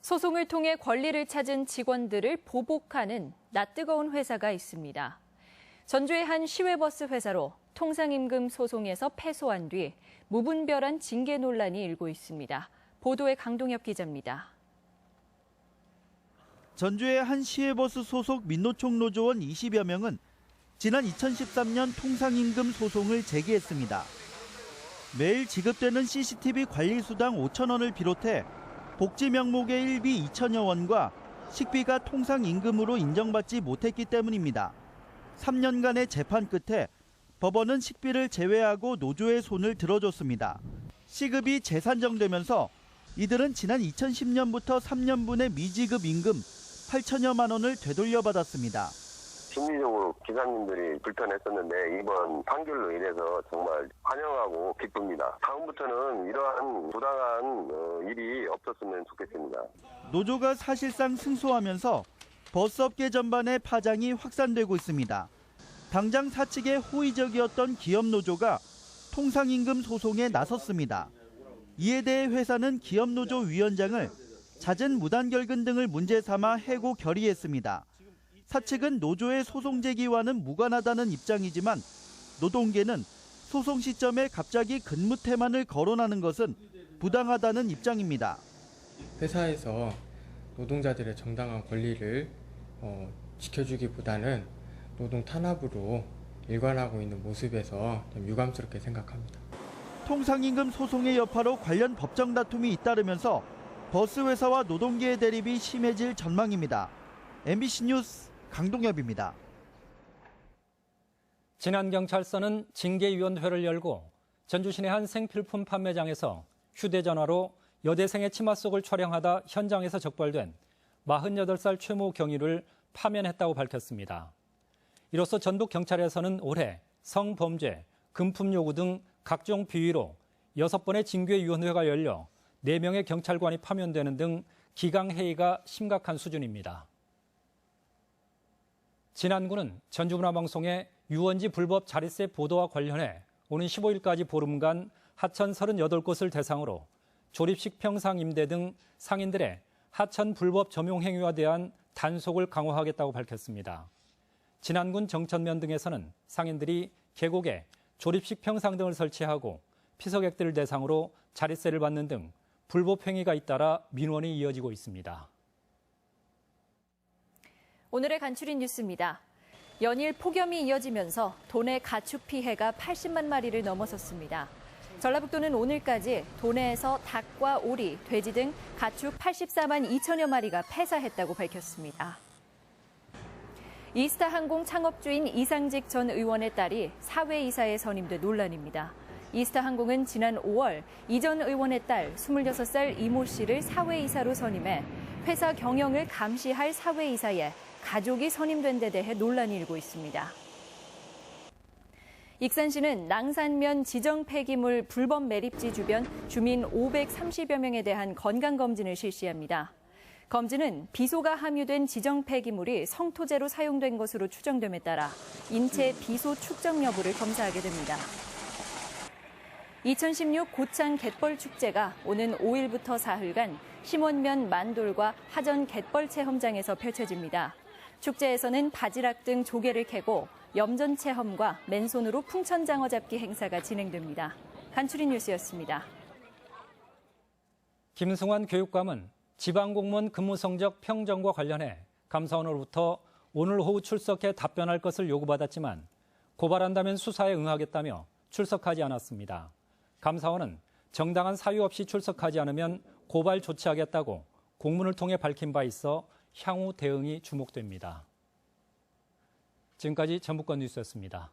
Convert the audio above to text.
소송을 통해 권리를 찾은 직원들을 보복하는 낯뜨거운 회사가 있습니다. 전주의 한 시외버스 회사로 통상임금 소송에서 패소한 뒤 무분별한 징계 논란이 일고 있습니다. 보도에 강동엽 기자입니다. 전주의 한 시외버스 소속 민노총 노조원 20여 명은 지난 2013년 통상임금 소송을 제기했습니다. 매일 지급되는 CCTV 관리수당 5,000원을 비롯해 복지 명목의 일비 2천여 원과 식비가 통상임금으로 인정받지 못했기 때문입니다. 3년간의 재판 끝에 법원은 식비를 제외하고 노조의 손을 들어줬습니다. 시급이 재산정되면서 이들은 지난 2010년부터 3년분의 미지급 임금 8천여만 원을 되돌려받았습니다. 심리적으로 기사님들이 불편했었는데 이번 판결로 인해서 정말 환영하고 기쁩니다. 다음부터는 이러한 부당한 일이 없었으면 좋겠습니다. 노조가 사실상 승소하면서 버스업계 전반의 파장이 확산되고 있습니다. 당장 사측에 호의적이었던 기업노조가 통상임금 소송에 나섰습니다. 이에 대해 회사는 기업노조 위원장을 잦은 무단결근 등을 문제 삼아 해고 결의했습니다. 사측은 노조의 소송 제기와는 무관하다는 입장이지만 노동계는 소송 시점에 갑자기 근무 태만을 거론하는 것은 부당하다는 입장입니다. 회사에서 노동자들의 정당한 권리를 지켜주기보다는 노동 탄압으로 일관하고 있는 모습에서 좀 유감스럽게 생각합니다. 통상임금 소송의 여파로 관련 법정 다툼이 잇따르면서 버스 회사와 노동계의 대립이 심해질 전망입니다. MBC 뉴스 강동엽입니다. 진안경찰서는 징계위원회를 열고 전주 시내 한 생필품 판매장에서 휴대전화로 여대생의 치마 속을 촬영하다 현장에서 적발된 48살 최모 경위를 파면했다고 밝혔습니다. 이로써 전북경찰에서는 올해 성범죄, 금품 요구 등 각종 비위로 6번의 징계위원회가 열려 4명의 경찰관이 파면되는 등 기강해이가 심각한 수준입니다. 진안군은 전주문화방송의 유원지 불법 자릿세 보도와 관련해 오는 15일까지 보름간 하천 38곳을 대상으로 조립식 평상 임대 등 상인들의 하천 불법 점용 행위에 대한 단속을 강화하겠다고 밝혔습니다. 진안군 정천면 등에서는 상인들이 계곡에 조립식 평상 등을 설치하고 피서객들을 대상으로 자릿세를 받는 등 불법 행위가 잇따라 민원이 이어지고 있습니다. 오늘의 간추린 뉴스입니다. 연일 폭염이 이어지면서 도내 가축 피해가 80만 마리를 넘어섰습니다. 전라북도는 오늘까지 도내에서 닭과 오리, 돼지 등 가축 84만 2천여 마리가 폐사했다고 밝혔습니다. 이스타항공 창업주인 이상직 전 의원의 딸이 사회이사에 선임돼 논란입니다. 이스타항공은 지난 5월 이 전 의원의 딸 26살 이모 씨를 사회이사로 선임해 회사 경영을 감시할 사회이사에 가족이 선임된 데 대해 논란이 일고 있습니다. 익산시는 낭산면 지정 폐기물 불법 매립지 주변 주민 530여 명에 대한 건강검진을 실시합니다. 검진은 비소가 함유된 지정 폐기물이 성토제로 사용된 것으로 추정됨에 따라 인체 비소 축적 여부를 검사하게 됩니다. 2016 고창 갯벌 축제가 오는 5일부터 사흘간 심원면 만돌과 하전 갯벌 체험장에서 펼쳐집니다. 축제에서는 바지락 등 조개를 캐고 염전 체험과 맨손으로 풍천장어 잡기 행사가 진행됩니다. 간추린 뉴스였습니다. 김승환 교육감은 지방공무원 근무 성적 평정과 관련해 감사원으로부터 오늘 오후 출석해 답변할 것을 요구받았지만 고발한다면 수사에 응하겠다며 출석하지 않았습니다. 감사원은 정당한 사유 없이 출석하지 않으면 고발 조치하겠다고 공문을 통해 밝힌 바 있어 향후 대응이 주목됩니다. 지금까지 전북권 뉴스였습니다.